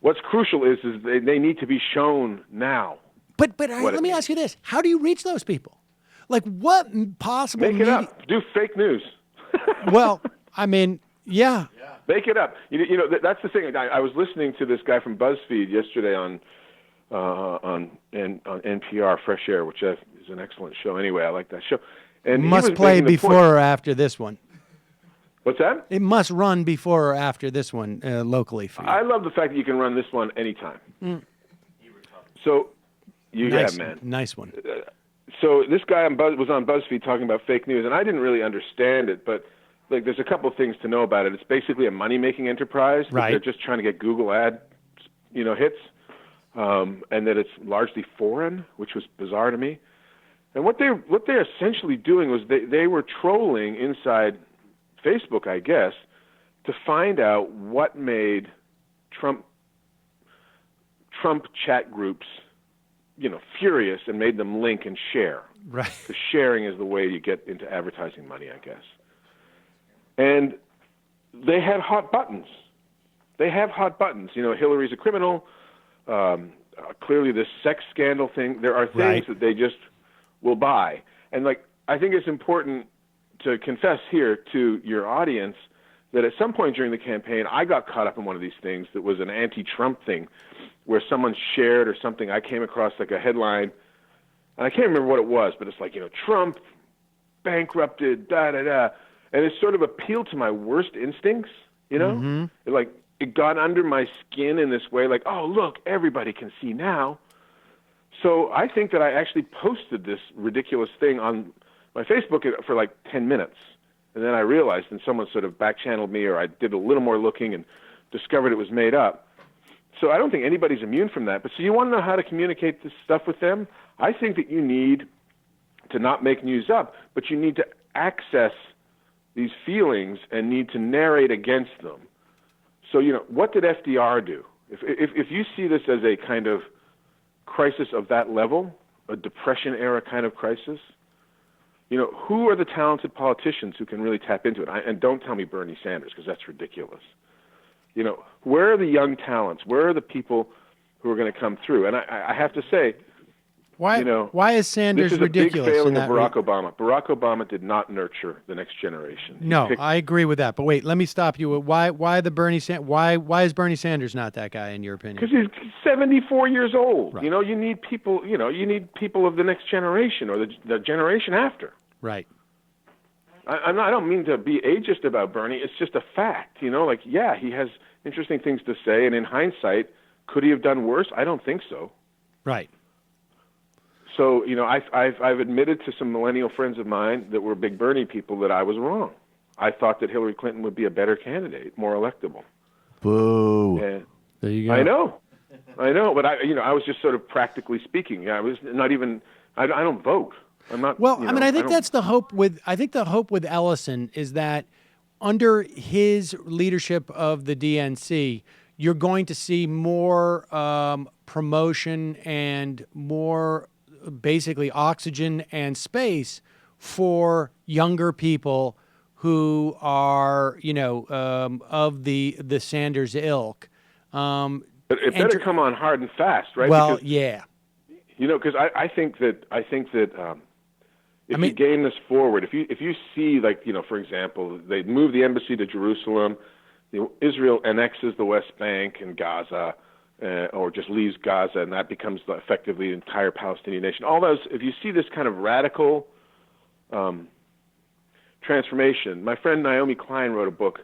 What's crucial is they need to be shown now. But let me ask you this: how do you reach those people? Like, what possible? Make it up. Do fake news. Well, I mean, yeah. Make it up. You know that's the thing. I was listening to this guy from BuzzFeed yesterday on NPR, Fresh Air, which is an excellent show. Anyway, I like that show. And must play before or after this one. What's that? It must run before or after this one locally for you. I love the fact that you can run this one anytime. So, nice, man. Nice one. So this guy was on BuzzFeed talking about fake news, and I didn't really understand it, but like, there's a couple of things to know about it. It's basically a money-making enterprise. Right. They're just trying to get Google ad, hits, and that it's largely foreign, which was bizarre to me. And what they're essentially doing was they were trolling inside Facebook, I guess, to find out what made Trump chat groups, furious and made them link and share. Right. Because sharing is the way you get into advertising money, I guess. And they had hot buttons. Hillary's a criminal. Clearly, this sex scandal thing. There are things that they just will buy. And I think it's important to confess here to your audience that at some point during the campaign, I got caught up in one of these things that was an anti-Trump thing, where someone shared or something. I came across a headline, and I can't remember what it was, but it's Trump bankrupted, da-da-da. And it sort of appealed to my worst instincts, Mm-hmm. It got under my skin in this way, oh, look, everybody can see now. So I think that I actually posted this ridiculous thing on my Facebook for 10 minutes. And then I realized, and someone sort of back-channeled me, or I did a little more looking and discovered it was made up. So I don't think anybody's immune from that. But so you want to know how to communicate this stuff with them? I think that you need to not make news up, but you need to access these feelings and need to narrate against them. So, what did FDR do? If you see this as a kind of crisis of that level, a Depression-era kind of crisis, who are the talented politicians who can really tap into it? And don't tell me Bernie Sanders, because that's ridiculous. Where are the young talents? Where are the people who are going to come through? And I have to say, why is Sanders this is ridiculous? A big failing of Barack Obama. Barack Obama did not nurture the next generation. I agree with that. But wait, let me stop you. Why is Bernie Sanders not that guy in your opinion? Because he's 74 years old. Right. You need people. You need people of the next generation or the generation after. Right. I don't mean to be ageist about Bernie. It's just a fact. He has interesting things to say, and in hindsight, could he have done worse? I don't think so. Right. So, I've admitted to some millennial friends of mine that were big Bernie people that I was wrong. I thought that Hillary Clinton would be a better candidate, more electable. Boo. And there you go. I know, but I was just sort of practically speaking. I was not even. I don't vote. I'm not. Well, I think that's the hope with. I think the hope with Ellison is that under his leadership of the DNC, you're going to see more promotion and more, basically, oxygen and space for younger people who are, of the Sanders ilk. But it better come on hard and fast, right? Well, because, yeah. Because I think that if you game this forward, if you see for example, they move the embassy to Jerusalem, Israel annexes the West Bank and Gaza, or just leaves Gaza, and that becomes effectively the entire Palestinian nation. All those, if you see this kind of radical transformation, my friend Naomi Klein wrote a book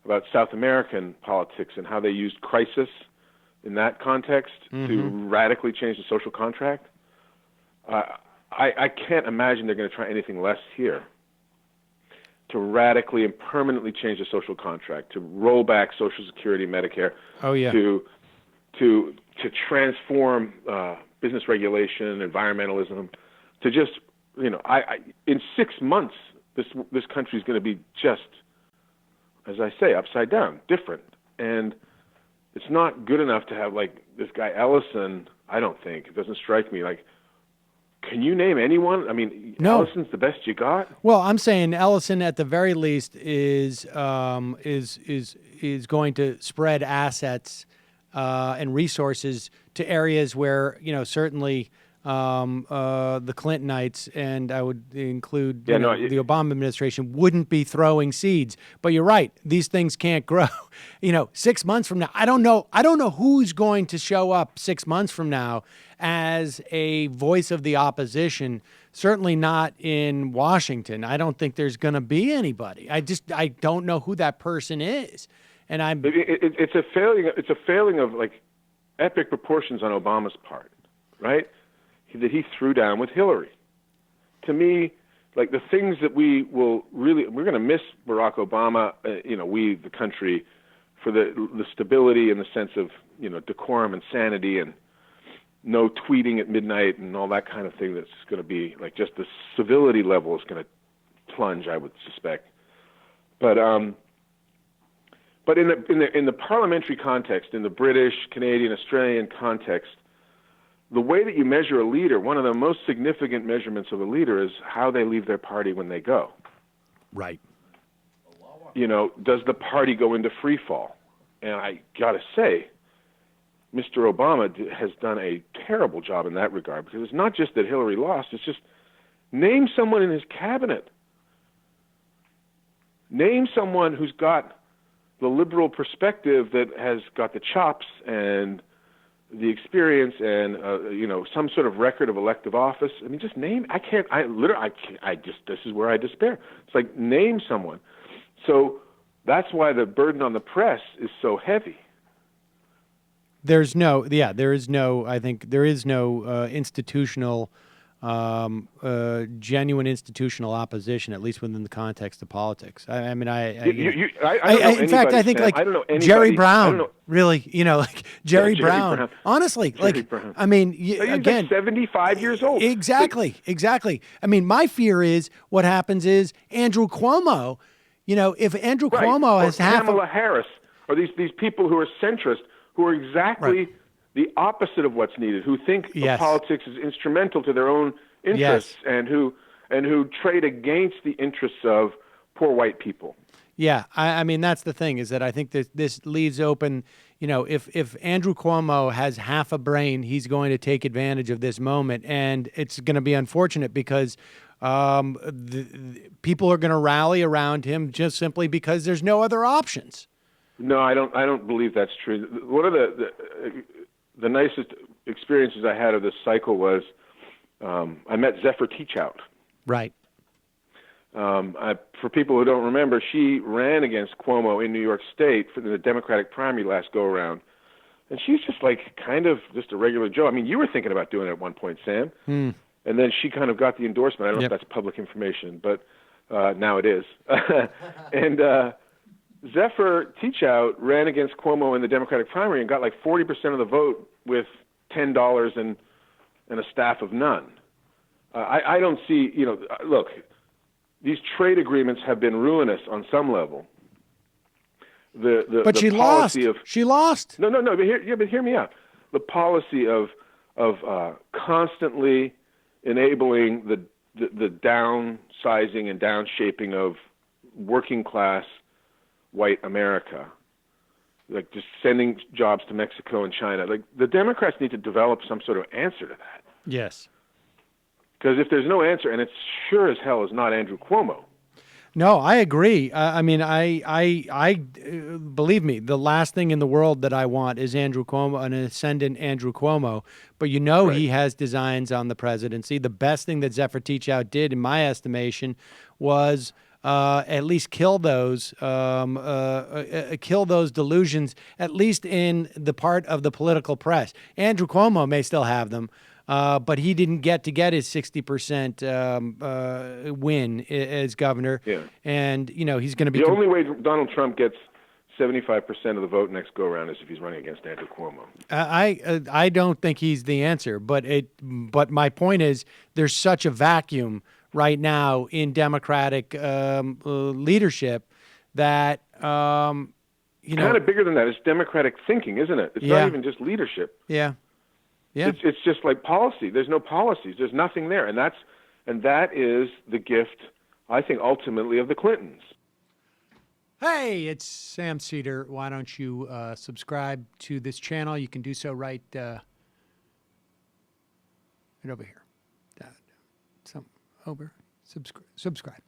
about South American politics and how they used crisis in that context to radically change the social contract. I can't imagine they're going to try anything less here to radically and permanently change the social contract, to roll back Social Security, Medicare, to transform business regulation, environmentalism, to just, in 6 months, this country is going to be just, as I say, upside down, different. And it's not good enough to have, this guy Ellison, I don't think. It doesn't strike me can you name anyone? I mean, no. Ellison's the best you got? Well, I'm saying Ellison, at the very least, is going to spread assets and resources to areas where, certainly the Clintonites, and I would include the Obama administration, wouldn't be throwing seeds. But you're right; these things can't grow. 6 months from now, I don't know who's going to show up 6 months from now as a voice of the opposition. Certainly not in Washington. I don't think there's going to be anybody. I don't know who that person is, and It's a failing. It's a failing of like epic proportions on Obama's part, right? That he threw down with Hillary. To me, like the things that we're going to miss Barack Obama, we, the country, for the stability and the sense of, decorum and sanity and no tweeting at midnight and all that kind of thing. That's going to be like just the civility level is going to plunge, I would suspect. But in the parliamentary context, in the British, Canadian, Australian context, the way that you measure a leader, one of the most significant measurements of a leader is how they leave their party when they go. Right. Does the party go into free fall? And I got to say, Mr. Obama has done a terrible job in that regard, because it's not just that Hillary lost, it's just name someone in his cabinet. Name someone who's got the liberal perspective, that has got the chops and the experience and some sort of record of elective office. I mean, just name. This is where I despair. It's like, name someone. So that's why the burden on the press is so heavy. There is no institutional, genuine institutional opposition, at least within the context of politics. I don't know anybody, Jerry Brown, really, like Jerry Brown. Honestly, Jerry Brown. He's like 75 years old. Exactly. I mean, my fear is what happens is Andrew Cuomo. If Andrew Cuomo has Kamala Harris, or these people who are centrist, who are exactly the opposite of what's needed, who think of politics is instrumental to their own interests, and who trade against the interests of poor white people. Yeah, I mean, that's the thing, is that I think that this leaves open, if Andrew Cuomo has half a brain, he's going to take advantage of this moment, and it's going to be unfortunate because people are going to rally around him just simply because there's no other options. No, I don't believe that's true. One of the nicest experiences I had of this cycle was I met Zephyr Teachout. Right. For people who don't remember, she ran against Cuomo in New York State for the Democratic primary last go-around. And she's just just a regular Joe. I mean, you were thinking about doing it at one point, Sam. And then she kind of got the endorsement. I don't know if that's public information, but now it is. And Zephyr Teachout ran against Cuomo in the Democratic primary and got like 40% of the vote with $10 and a staff of none. I don't see, look, these trade agreements have been ruinous on some level. But she lost. She lost. No. But hear me out. The policy of constantly enabling the downsizing and downshaping of working class white America, like just sending jobs to Mexico and China. Like, the Democrats need to develop some sort of answer to that. Yes. Because if there's no answer, and it sure as hell is not Andrew Cuomo. No, I agree. I believe me, the last thing in the world that I want is Andrew Cuomo, an ascendant Andrew Cuomo. But right. He has designs on the presidency. The best thing that Zephyr Teachout did, in my estimation, was at least kill those delusions, at least in the part of the political press. Andrew Cuomo may still have them, but he didn't get his 60% win as governor. Yeah. And, he's going to be... The only way Donald Trump gets 75% of the vote next go-around is if he's running against Andrew Cuomo. I don't think he's the answer, but my point is there's such a vacuum right now in Democratic leadership that, kind of bigger than that. It's Democratic thinking, isn't it? It's not even just leadership. Yeah. Yeah. It's just like policy. There's no policies. There's nothing there. And that is the gift, I think, ultimately of the Clintons. Hey, it's Sam Seder. Why don't you subscribe to this channel? You can do so right over here. Some over. Subscribe.